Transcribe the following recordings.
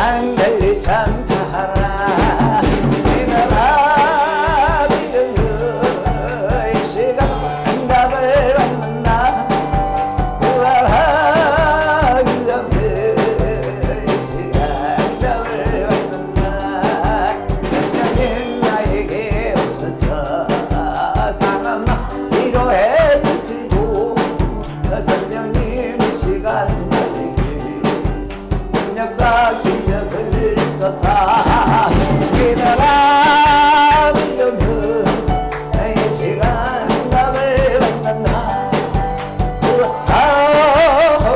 세상 널리 찬타하라. 믿어라 믿음의 시간 응답을 받는다. 구하라 응답의 시간 응답을 받는다. 성령님 나에게 오셔서 상한 마 위로해 주시고, 성령님 이 시간 능력과 기적을 써서 믿어라 믿음은 이 시간 응답을 받는다.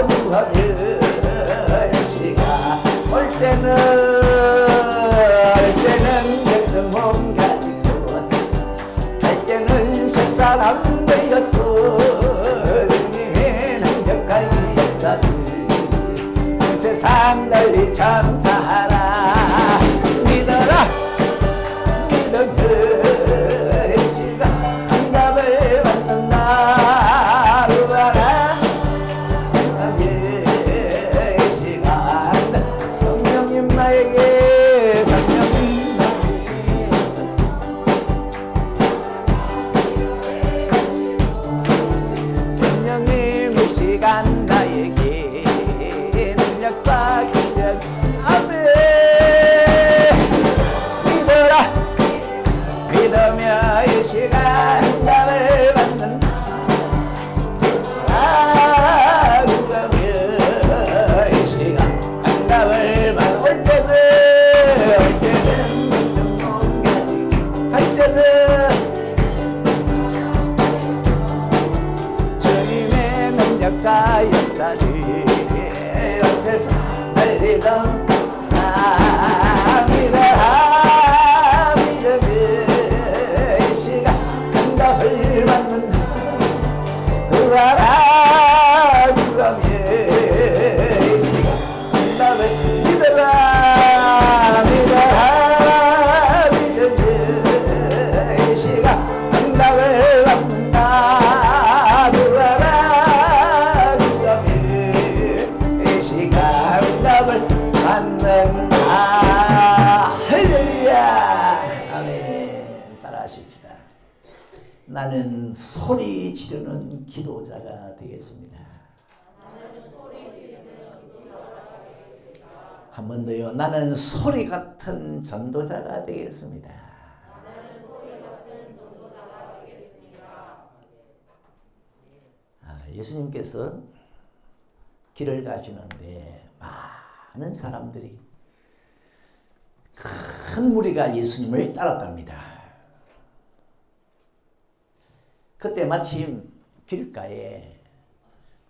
구하면 이 시간 올 때는 백등 몸 가지고 할 때는 새 사람 되었어. 주님의 능력과 역사들 세상 널리 찬타하라. 믿어라 믿음의 시간 응답을 받는다. 구하라 응답의 시간. 성령님 나에게 성령님 이 시간 나에게 능력과 기적. 아멘. 믿어라 믿으며 이 시간 응답을 받는다. 구하며 이 시간 응답을 받을 때는 갈 때는 주님의 능력과 역사를 세상 날리던 믿어라 믿음의 시간 응답을 받는다. 구하라 구하며 시간 응답을. 믿어라 믿음의 시간 응답을 받는다. 구하라 시간 응답을 받는다. 할렐루야. 아멘. 따라하십시다. 나는 소리 지르는 기도자가 되겠습니다. 한 번 더요. 나는 소리 같은 전도자가 되겠습니다. 예수님께서 길을 가시는데 많은 사람들이, 큰 무리가 예수님을 따랐답니다. 그때 마침 길가에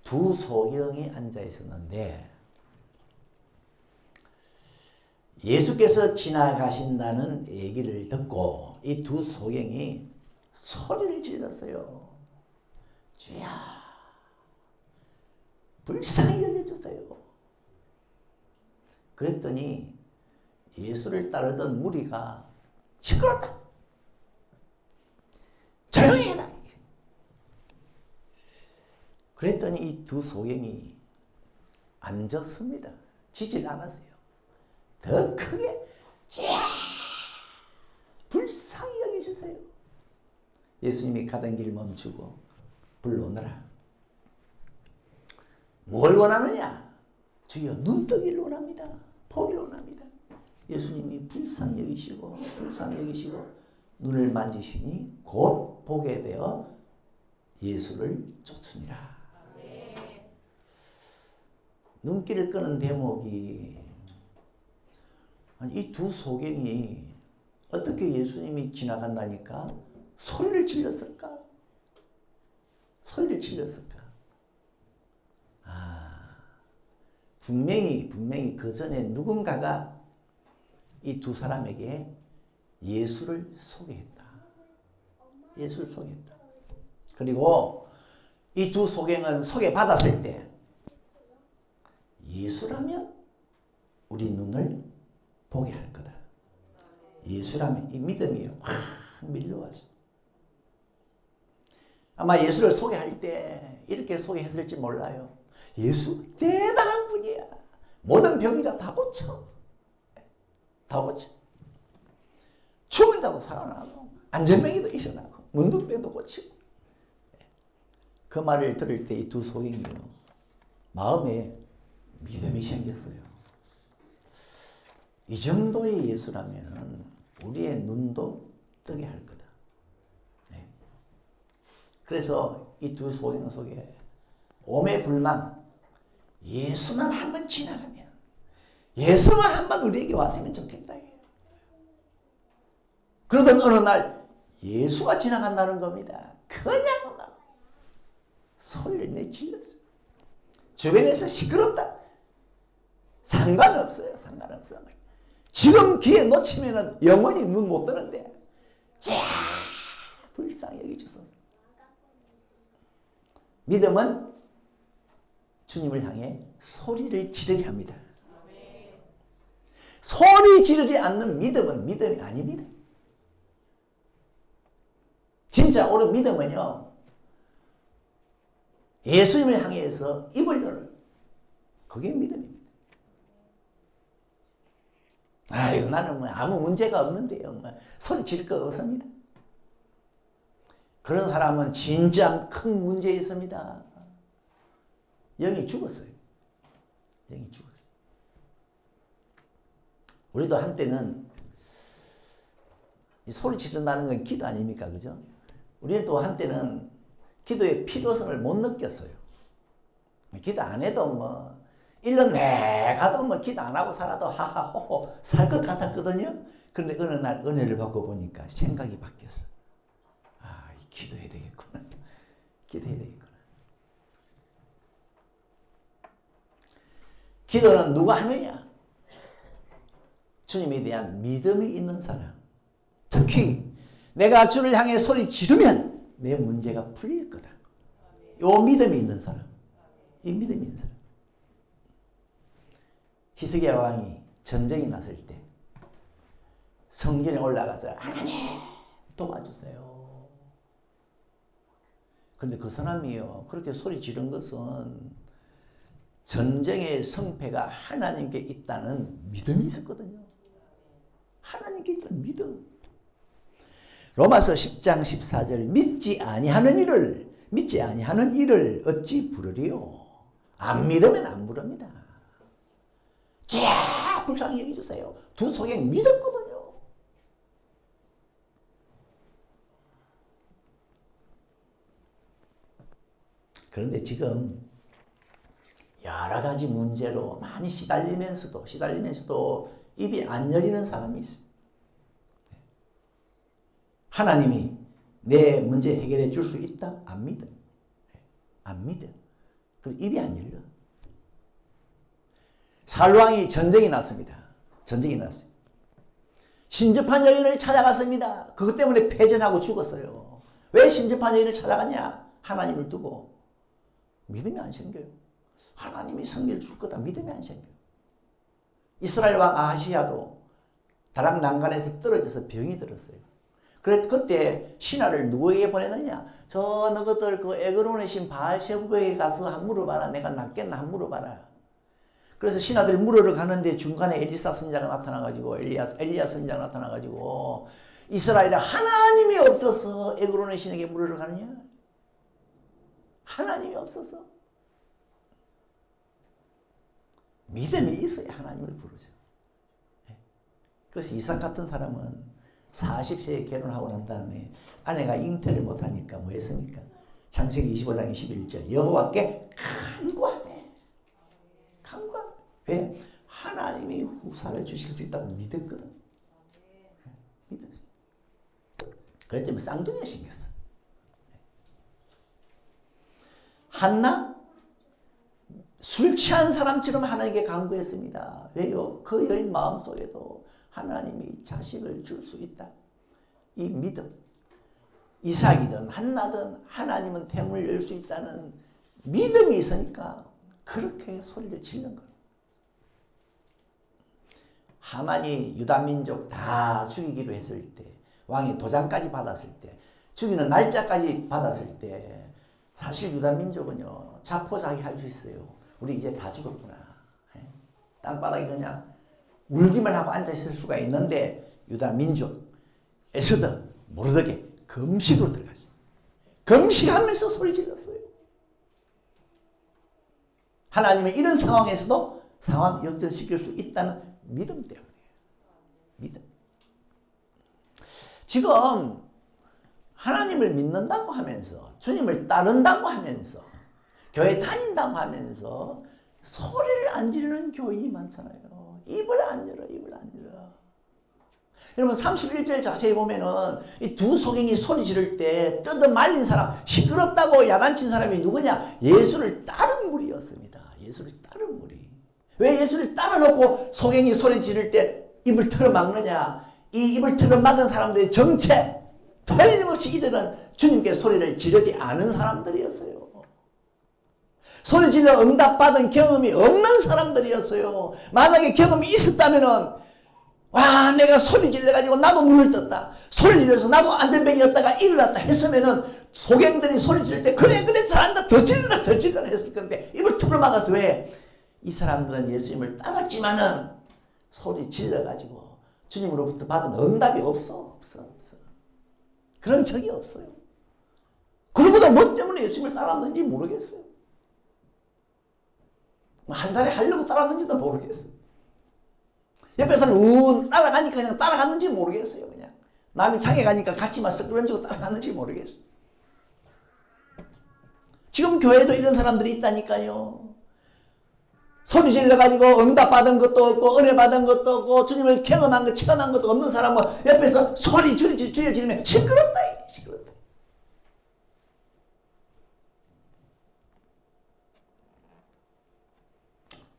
두 소경이 앉아 있었는데, 예수께서 지나가신다는 얘기를 듣고 이 두 소경이 소리를 질렀어요. 주야, 불쌍히 여겨주세요. 그랬더니 예수를 따르던 무리가 시끄럽다, 조용히 해라. 그랬더니 이 두 소경이 앉았습니다. 지질 않았어요. 더 크게 불쌍히 여기주세요. 예수님이 가던 길 멈추고 불러오너라. 뭘 원하느냐? 주여, 눈뜨기를 원합니다. 보기를 원합니다. 예수님이 불쌍히 여기시고 눈을 만지시니 곧 보게 되어 예수를 쫓으니라. 눈길을 끄는 대목이, 이 두 소경이 어떻게 예수님이 지나간다니까 소리를 질렀을까? 분명히 그 전에 누군가가 이 두 사람에게 예수를 소개했다. 그리고 이 두 소경은 소개받았을 때, 예수라면 우리 눈을 보게 할 거다. 예수라면, 이 믿음이 확 밀려와서, 아마 예수를 소개할 때 이렇게 소개했을지 몰라요. 예수 대단한 분이야. 모든 병이가 다 고쳐. 다 고쳐. 죽은 자도 살아나고 안전병이도 일어나고 문둥병도 고치고. 그 말을 들을 때 이 두 소경이요 마음에 믿음이 생겼어요. 이 정도의 예수라면 우리의 눈도 뜨게 할 거다. 네. 그래서 이 두 소경 속에 오매불망 예수만 한번 지나가면, 예수만 한번 우리에게 왔으면 좋겠다. 그러던 어느 날 예수가 지나간다는 겁니다. 그냥 막 소리를 내질렀어요. 주변에서 시끄럽다. 상관없어요. 상관없어. 지금 기회 놓치면 영원히 눈 못 뜨는데 불쌍히 여기주소서. 믿음은 주님을 향해 소리를 지르게 합니다. 소리 지르지 않는 믿음은 믿음이 아닙니다. 진짜 옳은 믿음은요, 예수님을 향해서 입을 열어요. 그게 믿음입니다. 아유, 나는 뭐 아무 문제가 없는데요. 뭐 소리 지를 거 없습니다. 그런 사람은 진짜 큰 문제 있습니다. 영이 죽었어요. 영이 죽었어요. 우리도 한때는 이 소리 지른다는 건 기도 아닙니까? 그죠? 우리는 또 한때는 기도의 필요성을 못 느꼈어요. 기도 안 해도 뭐 1년 내가도 뭐 기도 안 하고 살아도 하하호호 살 것 같았거든요. 그런데 어느 날 은혜를 받고 보니까 생각이 바뀌었어요. 아, 기도해야 되겠구나. 기도해야 되겠구나. 기도는 누가 하느냐? 주님에 대한 믿음이 있는 사람. 특히 내가 주를 향해 소리 지르면 내 문제가 풀릴 거다. 요 믿음이 있는 사람. 이 믿음이 있는 사람. 히스기야 왕이 전쟁이 났을 때 성전에 올라가서 하나님 도와주세요. 그런데 그 사람이요, 그렇게 소리 지른 것은 전쟁의 성패가 하나님께 있다는 믿음이 있었거든요. 하나님께 있다는 믿음. 로마서 10장 14절 믿지 아니하는 일을 어찌 부르리요? 안 믿으면 안 부릅니다. 자, 불쌍히 여기주세요. 두 소경 믿었거든요. 그런데 지금 여러 가지 문제로 많이 시달리면서도 입이 안 열리는 사람이 있습니다. 하나님이 내 문제 해결해 줄 수 있다? 안 믿어. 안 믿어. 그리고 입이 안 열려. 살왕이 전쟁이 났습니다. 전쟁이 났어요. 신접한 여인을 찾아갔습니다. 그것 때문에 패전하고 죽었어요. 왜 신접한 여인을 찾아갔냐? 하나님을 두고 믿음이 안 생겨요. 하나님이 성기를 줄 거다. 믿음이 안 생겨요. 이스라엘 왕 아하시야도 다락 난간에서 떨어져서 병이 들었어요. 그때 신하를 누구에게 보내느냐? 저 너희들 그 에그론의 신 바알세부에게 가서 한 물어봐라. 내가 낫겠나 한 물어봐라. 그래서 신하들이 물으러 가는데 중간에 엘리사 선지자가 나타나가지고 엘리야 선지자가 나타나가지고 이스라엘에 하나님이 없어서 에그론의 신에게 물으러 가느냐? 하나님이 없어서. 믿음이 있어야 하나님을 부르죠. 그래서 이삭 같은 사람은 40세에 결혼하고 난 다음에 아내가 잉태를 못하니까 뭐 했습니까? 창세기 25장 21절 여호와께 간구하네. 간구하네. 왜? 하나님이 후사를 주실 수 있다고 믿었거든. 믿었어. 그랬 때문에 쌍둥이가 생겼어. 한나 술 취한 사람처럼 하나님께 간구했습니다. 왜요? 그 여인 마음속에도 하나님이 자식을 줄 수 있다. 이 믿음. 이삭이든 한나든 하나님은 태문을 열 수 있다는 믿음이 있으니까 그렇게 소리를 지르는 거예요. 하만이 유다민족 다 죽이기로 했을 때, 왕이 도장까지 받았을 때, 죽이는 날짜까지 받았을 때 사실 유다민족은요 자포자기 할 수 있어요. 우리 이제 다 죽었구나. 땅바닥에 그냥 울기만 하고 앉아있을 수가 있는데 유다 민족 에스더 모르드게 금식으로 들어가죠. 금식하면서 소리 질렀어요. 하나님의 이런 상황에서도 상황 역전시킬 수 있다는 믿음 때문이에요. 믿음. 지금 하나님을 믿는다고 하면서 주님을 따른다고 하면서 교회 다닌다고 하면서 소리를 안 지르는 교인이 많잖아요. 입을 안 열어. 여러분 31절 자세히 보면은 이 두 소경이 소리 지를 때 뜯어 말린 사람, 시끄럽다고 야단친 사람이 누구냐? 예수를 따른 무리였습니다. 예수를 따른 무리. 왜 예수를 따라놓고 소경이 소리 지를 때 입을 틀어막느냐? 이 입을 틀어막은 사람들의 정체, 틀림없이 이들은 주님께 소리를 지르지 않은 사람들이었어요. 소리 질러 응답받은 경험이 없는 사람들이었어요. 만약에 경험이 있었다면은 와, 내가 소리 질러가지고 나도 눈을 떴다. 소리 질러서 나도 안전뱅이였다가 일어났다 했으면은 소경들이 소리 지를 때 그래 잘한다 더 질러라 했을 건데 입을 틀어막아서 왜? 이 사람들은 예수님을 따랐지만은 소리 질러가지고 주님으로부터 받은 응답이 없어. 그런 적이 없어요. 그러고도 뭐 때문에 예수님을 따랐는지 모르겠어요. 한 자리 하려고 따랐는지도 모르겠어요. 옆에서는 따라가니까 그냥 따라갔는지 모르겠어요. 그냥 남이 장에 가니까 같이만 썩그런지고 따라갔는지 모르겠어요. 지금 교회도 이런 사람들이 있다니까요. 소리 질러가지고 응답받은 것도 없고 은혜 받은 것도 없고 주님을 경험한 것 체험한 것도 없는 사람은 옆에서 소리 주여 지르면 시끄럽다.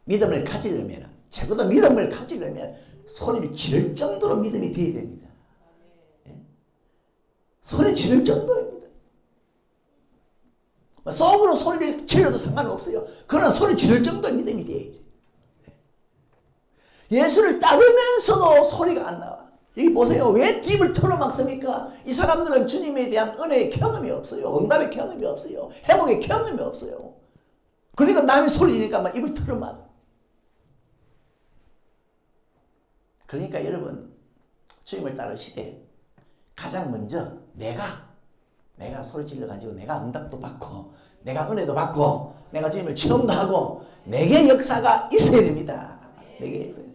믿음을 가지려면 적어도 믿음을 가지려면 소리를 지를 정도로 믿음이 되어야 됩니다. 소리 지를 정도입니다. 속으로 소리를 질러도 상관없어요. 그러나 소리 지를 정도의 믿음이 돼야지. 예수를 따르면서도 소리가 안 나와. 여기 보세요. 왜 입을 털어막습니까? 이 사람들은 주님에 대한 은혜의 경험이 없어요. 응답의 경험이 없어요. 회복의 경험이 없어요. 그러니까 남이 소리 지니까 막 입을 털어막. 그러니까 여러분 주님을 따르시되 가장 먼저 내가 소리 질러가지고 내가 응답도 받고 내가 은혜도 받고 내가 주님을 체험도 하고 내게 역사가 있어야 됩니다. 내게 역사가.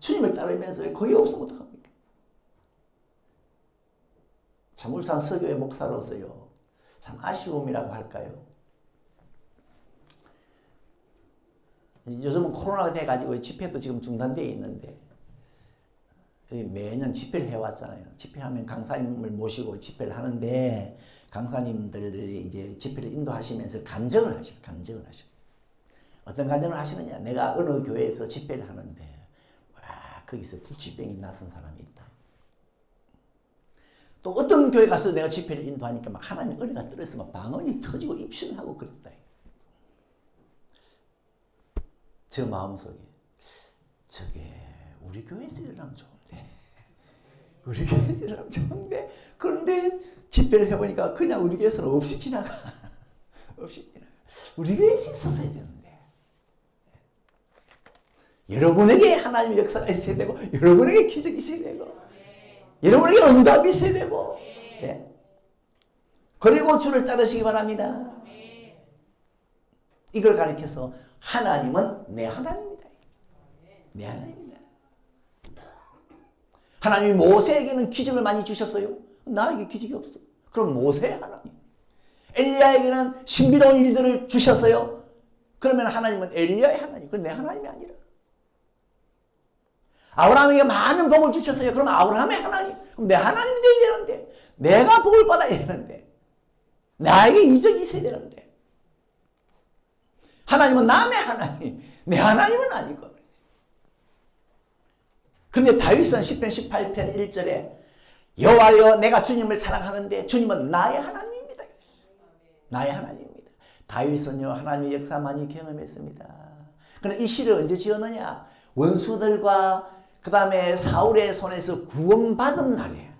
주님을 따르면서 왜 거의 없으면 어떡합니까? 참 울산 서교회 목사로서요 참 아쉬움이라고 할까요? 요즘은 코로나가 돼가지고 집회도 지금 중단되어 있는데 매년 집회를 해왔잖아요. 집회하면 강사님을 모시고 집회를 하는데 강사님들이 이제 집회를 인도하시면서 간증을 하셔요. 어떤 간증을 하시느냐? 내가 어느 교회에서 집회를 하는데 와 거기서 불치병이 나선 사람이 있다. 또 어떤 교회 가서 내가 집회를 인도하니까 막 하나님 은혜가 떨어져서 막 방언이 터지고 입신하고 그랬다. 저 마음속에 저게 우리 교회에서 일어나면 좋은데 우리 교회에서 일어나면 좋은데 그런데 집회를 해보니까 그냥 우리 교회에서는 없이 지나가. 우리 교회에서 있었어야 되는데 여러분에게 하나님의 역사가 있어야 되고 여러분에게 기적이 있어야 되고 여러분에게 응답이 있어야 되고 예. 그리고 주를 따르시기 바랍니다. 이걸 가리켜서 하나님은 내 하나님이다. 내 하나님이다. 하나님이 모세에게는 기적을 많이 주셨어요. 나에게 기적이 없어. 그럼 모세의 하나님. 엘리야에게는 신비로운 일들을 주셨어요. 그러면 하나님은 엘리야의 하나님. 그건 내 하나님이 아니라. 아브라함에게 많은 복을 주셨어요. 그럼 아브라함의 하나님. 그럼 내 하나님이 되어야 되는데. 내가 복을 받아야 되는데. 나에게 이적이 있어야 되는데. 하나님은 남의 하나님. 내 하나님은 아니고. 그런데 다윗은 시편 18편 1절에 여호와여 내가 주님을 사랑하는데 주님은 나의 하나님입니다. 나의 하나님입니다. 다윗은요 하나님의 역사 많이 경험했습니다. 그런데 이 시를 언제 지었느냐? 원수들과 그 다음에 사울의 손에서 구원받은 날이에요.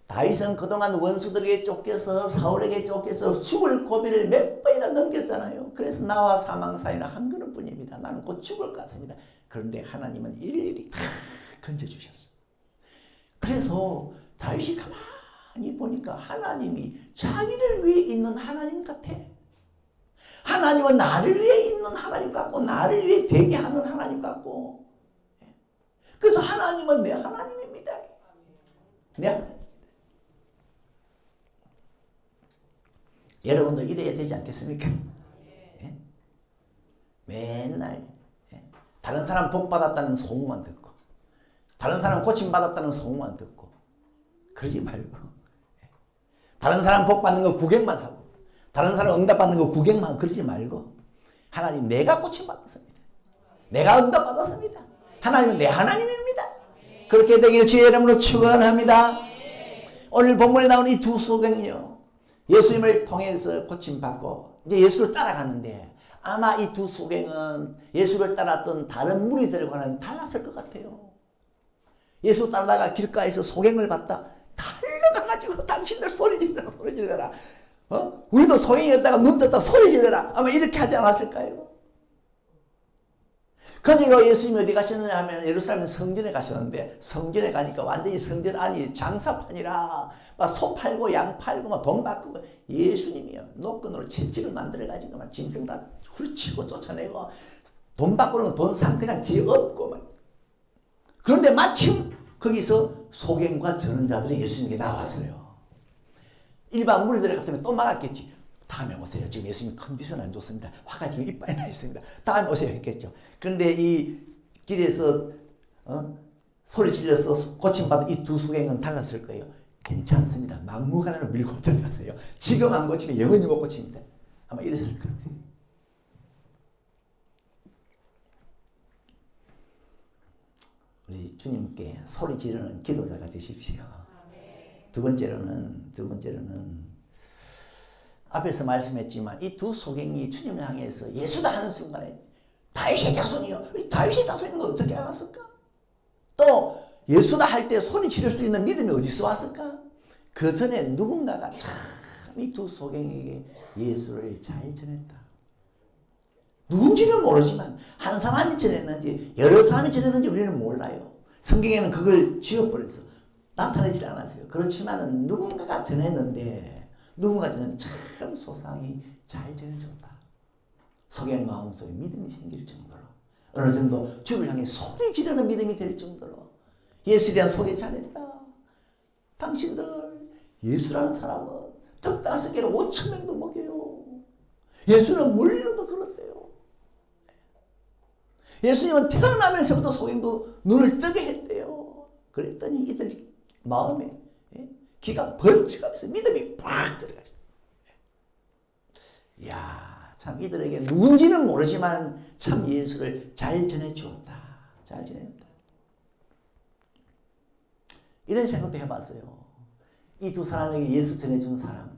다윗은 그동안 원수들에게 쫓겨서 사울에게 쫓겨서 죽을 고비를 몇 번이나 넘겼잖아요. 그래서 나와 사망 사이는 한 걸음뿐입니다. 나는 곧 죽을 것 같습니다. 그런데 하나님은 일일이 다 건져주셨어요. 그래서 다윗이 가만히 보니까 하나님이 자기를 위해 있는 하나님 같아. 하나님은 나를 위해 있는 하나님 같고 나를 위해 대기하는 하나님 같고, 그래서 하나님은 내 하나님입니다. 내 하나님. 여러분도 이래야 되지 않겠습니까? 예? 맨날 다른 사람 복 받았다는 소문만 듣고, 다른 사람 고침 받았다는 소문만 듣고, 그러지 말고, 다른 사람 복 받는 거 구경만 하고, 다른 사람 응답 받는 거 구경만 하고, 그러지 말고, 하나님 내가 고침 받았습니다. 내가 응답 받았습니다. 하나님은 내 하나님입니다. 그렇게 되기를 주의 이름으로 축원합니다. 오늘 본문에 나오는 이 두 소경이요, 예수님을 통해서 고침받고 이제 예수를 따라가는데, 아마 이 두 소경은 예수를 따랐던 다른 무리들과는 달랐을 것 같아요. 예수 따라다가 길가에서 소경을 봤다, 달려가가지고 당신들 소리 질러라, 소리 질러라. 우리도 소경이었다가 눈 떴다 소리 질러라. 아마 이렇게 하지 않았을까요? 그리고 예수님이 어디 가셨느냐 하면 예루살렘 성전에 가셨는데, 성전에 가니까 완전히 성전 안이 장사판이라 막 소 팔고 양 팔고 막 돈 받고, 예수님이요 노끈으로 채찍을 만들어가지고 막 짐승 다 훌치고 쫓아내고 돈 받고는 돈 상 그냥 뒤에 엎고 막. 그런데 마침 거기서 소경과 전언자들이 예수님께 나왔어요. 일반 무리들이 갔으면 또 막았겠지. 다음에 오세요. 지금 예수님 컨디션 안 좋습니다. 화가 지금 이빨이 나 있습니다. 다음에 오세요 했겠죠. 그런데 이 길에서 소리 질러서 고침받은 이 두 소경은 달랐을 거예요. 괜찮습니다. 막무가내로 밀고 들어가세요. 지금 안 고치면 영원히 못 고칩니다. 아마 이랬을 것 같아요. 우리 주님께 소리 지르는 기도자가 되십시오. 두 번째로는 앞에서 말씀했지만 이 두 소경이 주님을 향해서 예수다 하는 순간에 다윗의 자손이요, 다윗의 자손인 걸 어떻게 알았을까? 또 예수다 할 때 소리 지를 수 있는 믿음이 어디서 왔을까? 그 전에 누군가가 참 이 두 소경에게 예수를 잘 전했다. 누군지는 모르지만 한 사람이 전했는지 여러 사람이 전했는지 우리는 몰라요. 성경에는 그걸 지워버려서 나타내지 않았어요. 그렇지만 누군가가 전했는데, 누군가는 참 소상히 잘 전해졌다. 소경 마음속에 믿음이 생길 정도로, 어느 정도 주를 향해 소리 지르는 믿음이 될 정도로 예수에 대한 소개 잘했다. 당신들 예수라는 사람은 떡 5개로 5,000명도 먹여요. 예수는 물리로도 그러세요. 예수님은 태어나면서부터 소경도 눈을 뜨게 했대요. 그랬더니 이들 마음에 기가 번쩍하면서 믿음이 팍 들어가요. 이야, 참 이들에게 누군지는 모르지만 참 예수를 잘 전해주었다. 잘 전해줬다. 이런 생각도 해봤어요. 이 두 사람에게 예수 전해준 사람,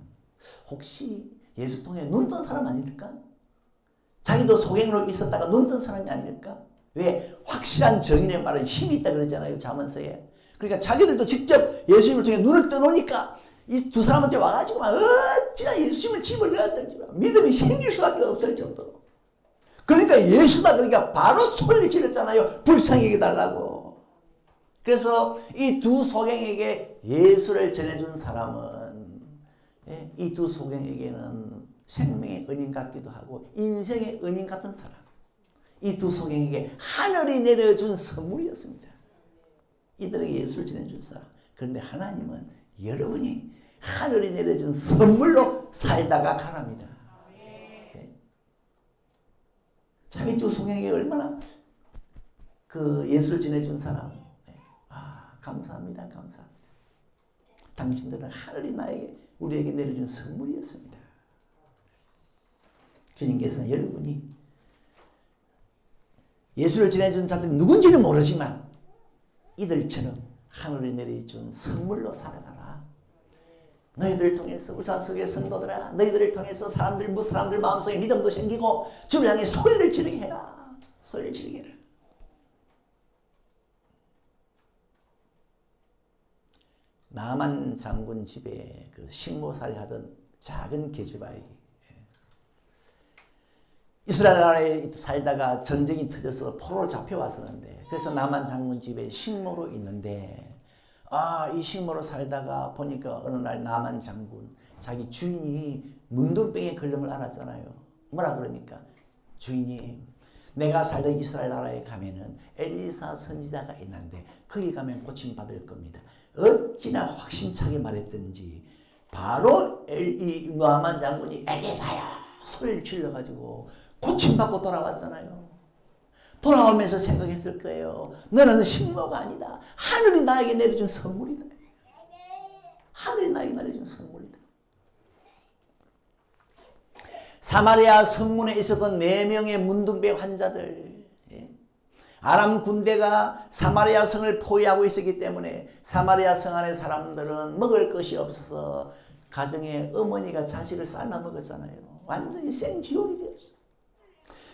혹시 예수 통해 눈 뜬 사람 아닐까? 자기도 소경으로 있었다가 눈 뜬 사람이 아닐까? 왜? 확실한 정인의 말은 힘이 있다 그랬잖아요, 잠언서에. 그러니까 자기들도 직접 예수님을 통해 눈을 떠놓으니까 이 두 사람한테 와가지고 막 어찌나 예수님을 집어넣었던지 믿음이 생길 수밖에 없을 정도로. 그러니까 예수다 그러니까 바로 소리를 질렀잖아요. 불쌍히 여겨달라고. 그래서 이 두 소경에게 예수를 전해준 사람은 이 두 소경에게는 생명의 은인 같기도 하고 인생의 은인 같은 사람. 이 두 소경에게 하늘이 내려준 선물이었습니다. 이들에게 예수를 전해준 사람. 그런데 하나님은 여러분이 하늘이 내려준 선물로 살다가 가랍니다. 참 이 두 소경에게 얼마나 그 예수를 전해준 사람. 감사합니다. 감사합니다. 당신들은 하늘이 우리에게 내려준 선물이었습니다. 주님께서는 여러분이 예수를 전해준 자들이 누군지는 모르지만 이들처럼 하늘이 내려준 선물로 살아가라. 너희들을 통해서 울산석의 성도들아, 너희들을 통해서 사람들 마음속에 믿음도 생기고 주를 향해 소리를 지르게 해라. 소리를 지르게 해라. 나만 장군 집에 그 식모살이 하던 작은 계집아이, 이스라엘 나라에 살다가 전쟁이 터져서 포로로 잡혀왔었는데, 그래서 나만 장군 집에 식모로 있는데, 이 식모로 살다가 보니까 어느 날 나만 장군 자기 주인이 문둥병에 걸린 걸 알았잖아요. 뭐라 그럽니까? 주인님, 내가 살던 이스라엘 나라에 가면은 엘리사 선지자가 있는데 거기 가면 고침받을 겁니다. 어찌나 확신차게 말했던지 바로 이 나만 장군이 엘리사야 소리를 질러가지고 고침받고 돌아왔잖아요. 돌아오면서 생각했을 거예요. 너는 식모가 아니다. 하늘이 나에게 내려준 선물이다. 하늘이 나에게 내려준 선물이다. 사마리아 성문에 있었던 4명의 문둥병 환자들, 아람 군대가 사마리아 성을 포위하고 있었기 때문에 사마리아 성 안의 사람들은 먹을 것이 없어서 가정에 어머니가 자식을 삶아 먹었잖아요. 완전히 생지옥이 되었어.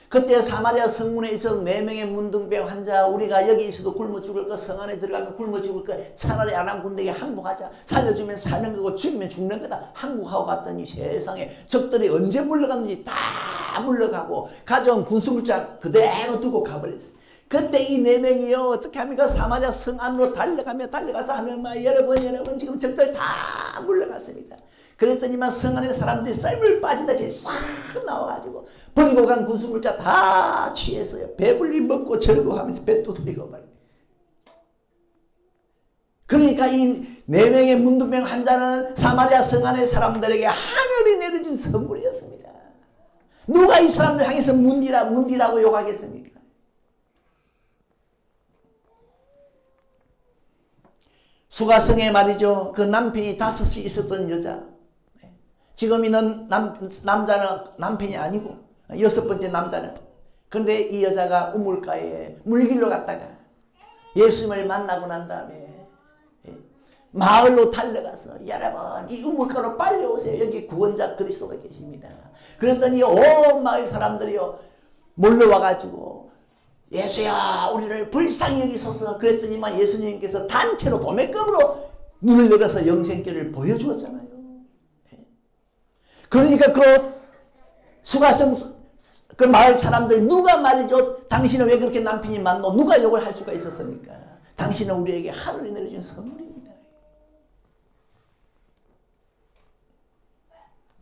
그때 사마리아 성문에 있었던 4명의 문둥병 환자, 우리가 여기 있어도 굶어 죽을 거, 성 안에 들어가면 굶어 죽을 거, 차라리 아람 군대에게 항복하자. 살려주면 사는 거고 죽이면 죽는 거다. 항복하고 갔더니 세상에 적들이 언제 물러갔는지 다 물러가고 가져온 군수물자 그대로 두고 가버렸어요. 그때 이 4명이요 어떻게 합니까? 사마리아 성 안으로 달려가서 하늘만 여러분 지금 적들 다 물러갔습니다. 그랬더니만 성 안에 사람들이 썰물 빠지다시 싹 나와가지고 버리고 간 군수물자 다 취했어요. 배불리 먹고 절고 하면서 배 두드리고 말이에요. 그러니까 이 4명의 문둥병 환자는 사마리아 성 안의 사람들에게 하늘이 내려준 선물이었습니다. 누가 이 사람들 향해서 문디라고 욕하겠습니까? 수가성에 말이죠. 그 남편이 5이 있었던 여자. 지금 있는 남자는 남편이 아니고 6번째 남자는. 그런데 이 여자가 우물가에 물길로 갔다가 예수님을 만나고 난 다음에 마을로 달려가서 여러분 이 우물가로 빨리 오세요. 여기 구원자 그리스도가 계십니다. 그랬더니 온 마을 사람들이요 몰려와가지고 예수야 우리를 불쌍히 여기소서. 그랬더니만 예수님께서 단체로 도매금으로 눈을 열어서 영생길을 보여주었잖아요. 그러니까 그 수가성 그 마을 사람들 누가 말이죠. 당신은 왜 그렇게 남편이 많노? 누가 욕을 할 수가 있었습니까? 당신은 우리에게 하늘이 내려준 선물입니다.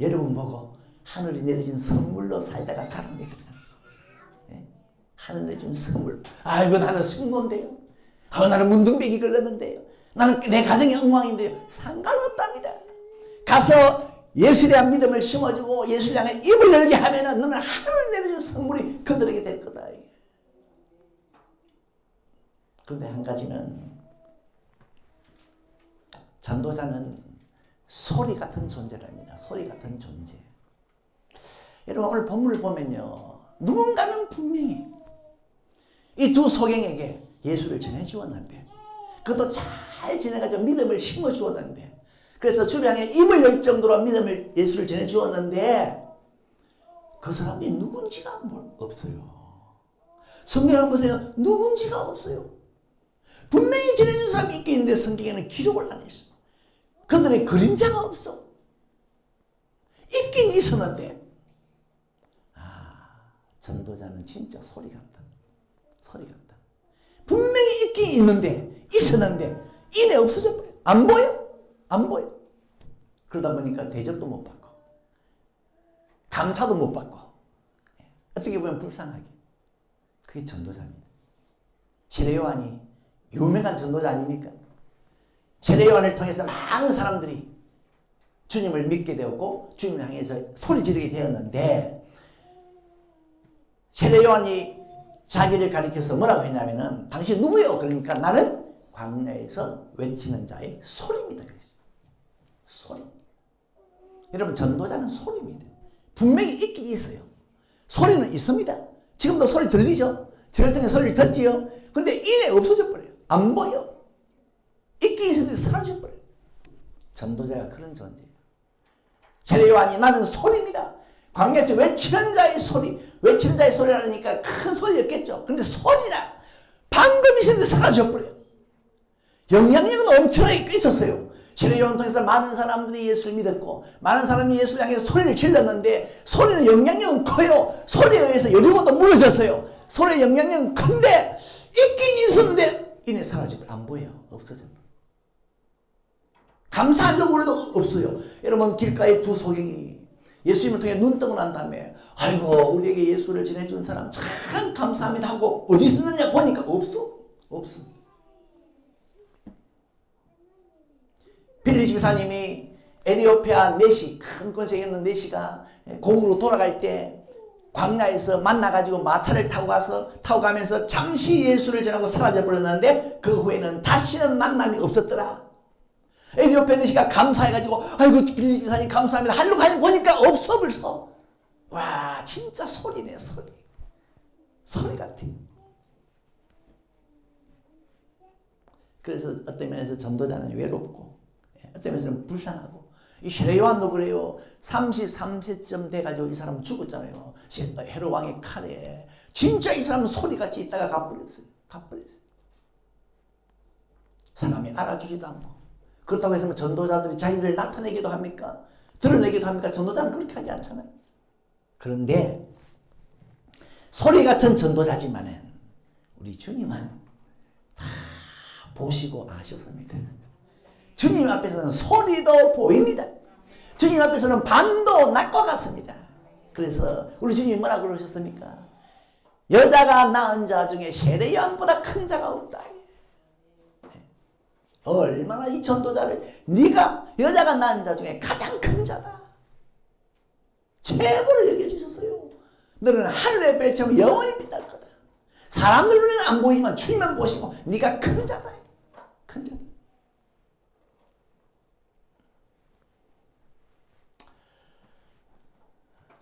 여러분 보고 하늘이 내려준 선물로 살다가 가랍니다. 하늘 내준 선물. 아이고 나는 승무인데요. 나는 문둥병이 걸렸는데요. 나는 내 가정이 엉망인데요. 상관없답니다. 가서 예수에 대한 믿음을 심어주고 예수를 향해 입을 열게 하면은 너는 하늘 내려준 선물이 그들에게 될 거다. 그런데 한 가지는 전도자는 소리 같은 존재랍니다. 소리 같은 존재. 여러분 오늘 본문을 보면요. 누군가는 분명히 이 두 소경에게 예수를 전해주었는데 그것도 잘 전해가지고 믿음을 심어주었는데 그래서 주를 향해 입을 열 정도로 예수를 전해주었는데 그 사람들이 누군지가 없어요. 성경을 한번 보세요. 누군지가 없어요. 분명히 전해준 사람이 있긴 있는데 성경에는 기록을 안 했어. 그들의 그림자가 없어. 있긴 있었는데 전도자는 진짜 소리 같다. 소리 같다. 분명히 있긴 있는데 있었는데 이내 없어져 버려. 안 보여. 안 보여. 그러다 보니까 대접도 못 받고 감사도 못 받고 어떻게 보면 불쌍하게. 그게 전도자입니다. 세례요한이 유명한 전도자 아닙니까? 세례요한을 통해서 많은 사람들이 주님을 믿게 되었고 주님을 향해서 소리 지르게 되었는데 세례요한이 자기를 가리켜서 뭐라고 했냐면은 당신 누구예요? 그러니까 나는 광야에서 외치는 자의 소리입니다. 소리. 여러분 전도자는 소리입니다. 분명히 있긴 있어요. 소리는 있습니다. 지금도 소리 들리죠? 저를 통해 소리를 듣지요? 근데 이내 없어져 버려요. 안 보여. 있긴 있었는데 사라져 버려요. 전도자가 그런 존재예요. 세례요한이 나는 소리입니다. 광야에서 외치는 자의 소리. 외치는 자의 소리라니까 큰 소리였겠죠. 근데 소리라 방금 있었는데 사라져 버려요. 영향력은 엄청나게 있었어요. 시내요한을 통해서 많은 사람들이 예수를 믿었고 많은 사람이 예수를 향해서 소리를 질렀는데 소리는 영향력은 커요. 소리에 의해서 여리고도 무너졌어요. 소리의 영향력은 큰데 있긴 있었는데 이내 사라지고 안 보여. 없어져. 감사하려고 그래도 없어요. 여러분 길가에 두 소경이 예수님을 통해 눈 뜨고 난 다음에 아이고 우리에게 예수를 전해준 사람 참 감사합니다 하고 어디 있느냐 보니까 없어. 빌리 집사님이 에티오피아 내시 큰 권세 있는 내시가 공으로 돌아갈 때 광야에서 만나가지고 마차를 타고 가면서 잠시 예수를 전하고 사라져 버렸는데 그 후에는 다시는 만남이 없었더라. 에티오피아 내시가 감사해가지고 아이고 빌리 집사님 감사합니다 하려고 하니 보니까 없어 벌써. 와 진짜 소리네 소리 같아. 그래서 어떤 면에서 전도자는 외롭고 어떤 면에서는 불쌍하고 이 헤롯 그래요. 33세쯤 돼가지고 이 사람 죽었잖아요. 헤롯 왕의 칼에 진짜 이 사람은 소리같이 있다가 가버렸어요. 사람이 알아주지도 않고 그렇다고 해서 전도자들이 자기를 나타내기도 합니까? 드러내기도 합니까? 전도자는 그렇게 하지 않잖아요. 그런데 소리 같은 전도자지만은 우리 주님은 다 보시고 아셨습니다. 주님 앞에서는 소리도 보입니다. 주님 앞에서는 밤도 낮과 같습니다. 그래서 우리 주님이 뭐라 그러셨습니까? 여자가 낳은 자 중에 세례요한보다 큰 자가 없다. 얼마나 이 전도자를 네가 여자가 낳은 자 중에 가장 큰 자다. 최고를 여겨주셨어요. 너는 하늘의 별처럼 영원히 빛날 거다. 사람들 눈에는 안 보이지만 주님만 보시고 네가 큰 자다. 큰 자다.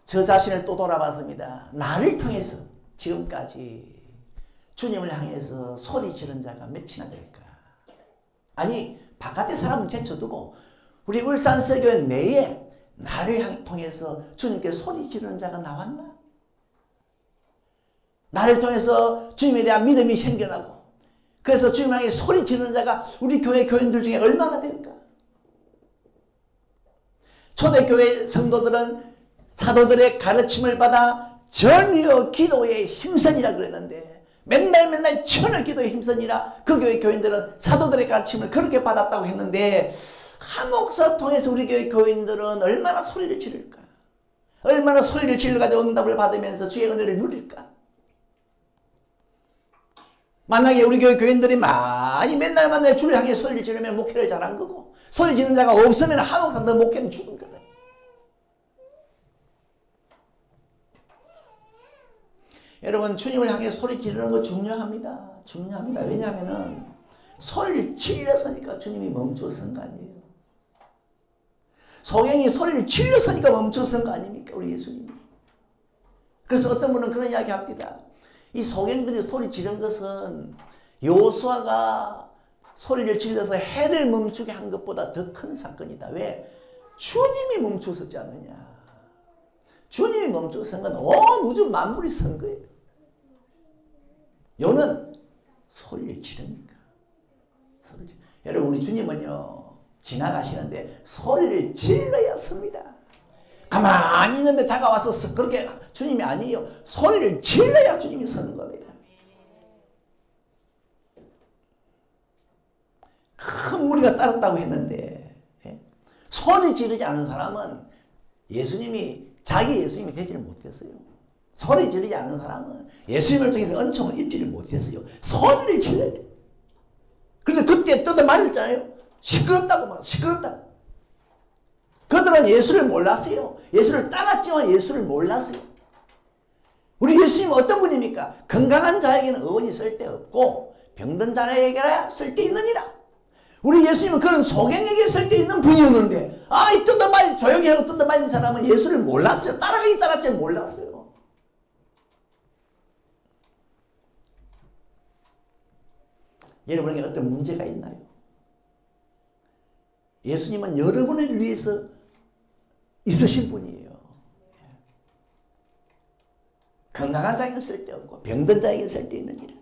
저 자신을 또 돌아봤습니다. 나를 통해서 지금까지 주님을 향해서 소리 지른 자가 몇이나 될까? 아니 바깥의 사람은 제쳐두고 우리 울산서교회 내에 나를 통해서 주님께 소리 지르는 자가 나왔나? 나를 통해서 주님에 대한 믿음이 생겨나고 그래서 주님을 향해 소리 지르는 자가 우리 교회 교인들 중에 얼마나 될까? 초대교회 성도들은 사도들의 가르침을 받아 전혀 기도에 힘선이라 그랬는데 맨날 전혀 기도에 힘선이라 그 교회 교인들은 사도들의 가르침을 그렇게 받았다고 했는데 한 목사 통해서 우리 교회 교인들은 얼마나 소리를 지를까? 얼마나 소리를 질러가지고 응답을 받으면서 주의 은혜를 누릴까? 만약에 우리 교회 교인들이 많이 맨날 주를 향해 소리를 지르면 목회를 잘한 거고 소리 지르는 자가 없으면 한 목사 너 목회는 죽은 거다. 여러분 주님을 향해 소리 지르는 거 중요합니다. 왜냐하면 소리를 질러서니까 주님이 멈춰선 거 아니에요. 소경이 소리를 질러서니까 멈춰선 거 아닙니까? 우리 예수님이. 그래서 어떤 분은 그런 이야기 합니다. 이 소경들이 소리 지른 것은 여호수아가 소리를 질러서 해를 멈추게 한 것보다 더 큰 사건이다. 왜? 주님이 멈추었지 않느냐. 주님이 멈춰선 건 온 우주 만물이 선 거예요. 요는 소리를 지르니까. 여러분 우리 주님은요 지나가시는데 소리를 질러야 섭니다. 가만히 있는데 다가와서 그렇게 주님이 아니에요. 소리를 질러야 주님이 서는 겁니다. 큰 무리가 따랐다고 했는데 소리 지르지 않은 사람은 자기 예수님이 되지를 못했어요. 소리 지르지 않은 사람은 예수님을 통해서 은총을 입지를 못했어요. 소리를 질러야 돼요. 그런데 그때 뜯어 말렸잖아요. 시끄럽다고. 그들은 예수를 몰랐어요. 예수를 따랐지만 예수를 몰랐어요. 우리 예수님은 어떤 분입니까? 건강한 자에게는 의원이 쓸데없고 병든 자에게라 쓸데있느니라. 우리 예수님은 그런 소경에게 쓸데있는 분이었는데 이 조용히 하고 뜯어 말린 사람은 예수를 몰랐어요. 따라가기 따랐지 몰랐어요. 여러분에게 어떤 문제가 있나요? 예수님은 여러분을 위해서 있으신 분이에요. 건강한 자에게 쓸데없고 병든 자에게 쓸데있는 일.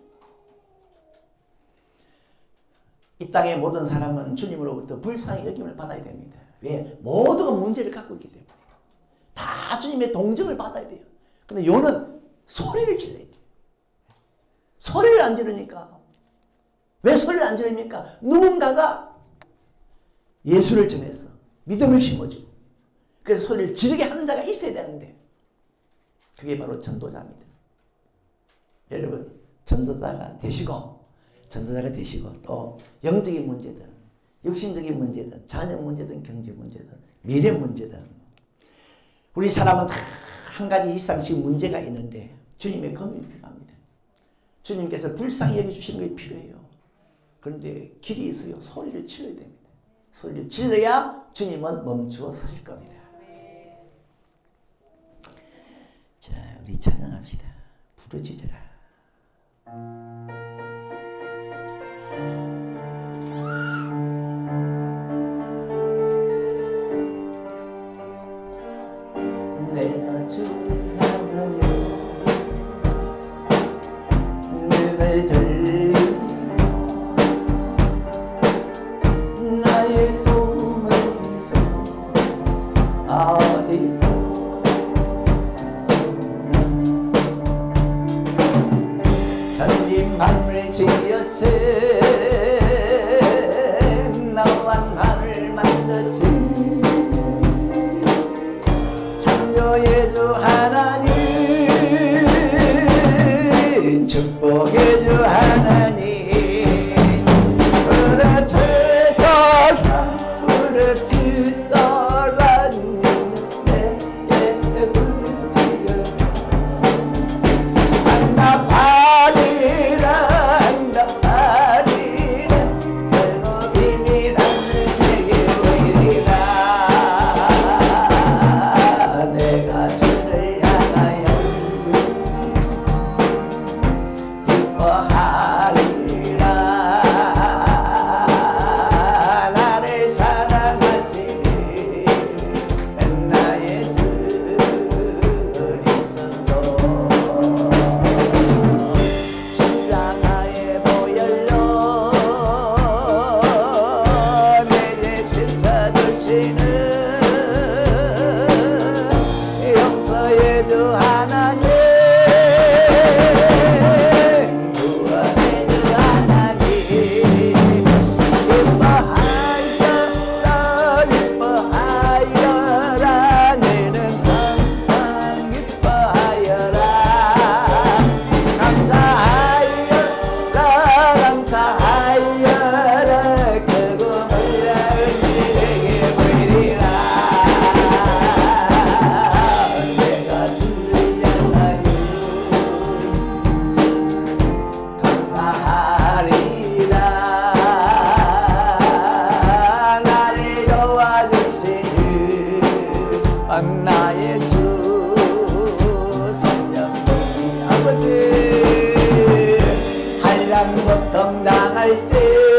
이 땅의 모든 사람은 주님으로부터 불쌍히 여김을 받아야 됩니다. 왜? 모두가 문제를 갖고 있기 때문에. 다 주님의 동정을 받아야 돼요. 근데 요는 소리를 질러야 돼요. 소리를 안 지르니까. 왜 소리를 안 지릅니까? 누군가가 예수를 전해서 믿음을 심어주고 그래서 소리를 지르게 하는 자가 있어야 되는데 그게 바로 전도자입니다. 여러분 전도자가 되시고 또 영적인 문제든 육신적인 문제든 자녀 문제든 경제 문제든 미래 문제든 우리 사람은 다 한 가지 이상씩 문제가 있는데 주님의 검이 필요합니다. 주님께서 불쌍히 여겨주시는 게 필요해요. 그런데 길이 있어요. 소리를 질러야 됩니다. 소리를 질러야 주님은 멈추어 서실 겁니다. 자, 우리 찬양합시다. 부르짖으라. 내가 주를 향하여 눈을 들리며 나의 도움 어디서 천지 만물 지으신 나와 나를 만드신 창조의 주 하나님 축복의 주 하나님 부르짖어라 내게 부르짖어 안나파리라 그거 비밀하는 내게 보이리라 내가 주를 향하여 기뻐하리라 나를 사랑하시니 나의 주 그리스도 십자가의 보혈로 내게 씻어주시는 용서의 주 하나님 구원의 주 하나님 기뻐하여라 너는 항상 기뻐하여라 감사하여라 그거 몰라은 일에게 보이리라 내가 주를 향하여 감사하리라 나를 도와주시는 나의 주 성령님 아버지 한량 고통 당할 때